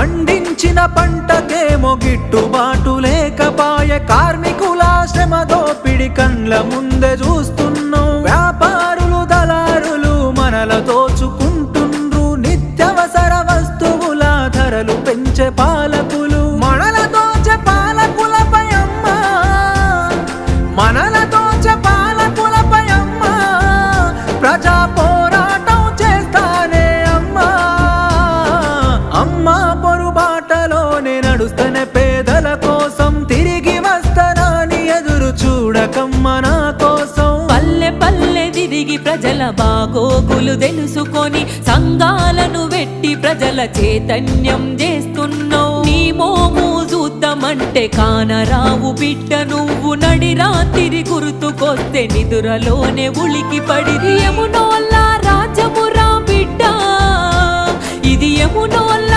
పండించిన పంటకేమో గిట్టుబాటు లేకపాయే, కార్మికుల శ్రమ దోపిడి కండ్ల ముందే చూస్తున్నాం. వ్యాపారులు దళారులు మనల దోచుకుంటుండ్రు, నిత్యవసర వస్తువుల ధరలు పెంచే పాలకులు మనల దోచే పాలకులపై అమ్మా, మనల దోచే పాలకులపై అమ్మా, ప్రజా పోరాటం చేస్తానే అమ్మా. అమ్మా పొరుబాటలోనే నడుస్తనే పేదల కోసం, తిరిగి వస్తానని ఎదురు చూడకమ్మ నా కోసం. పల్లె పల్లె తిరిగి ప్రజల బాగోగులు తెలుసుకొని, సంఘాలను వెట్టి ప్రజల చైతన్యం చేస్తున్నావు. నీ మోము చూద్దామంటే కానరావు బిడ్డ, నువ్వు నడి రాత్రి గుర్తుకొస్తే నిదురలోనే ఉలికి పడి. యమునోళ్ళ రాజ్యమురా బిడ్డ, ఇది యమునోళ్ళ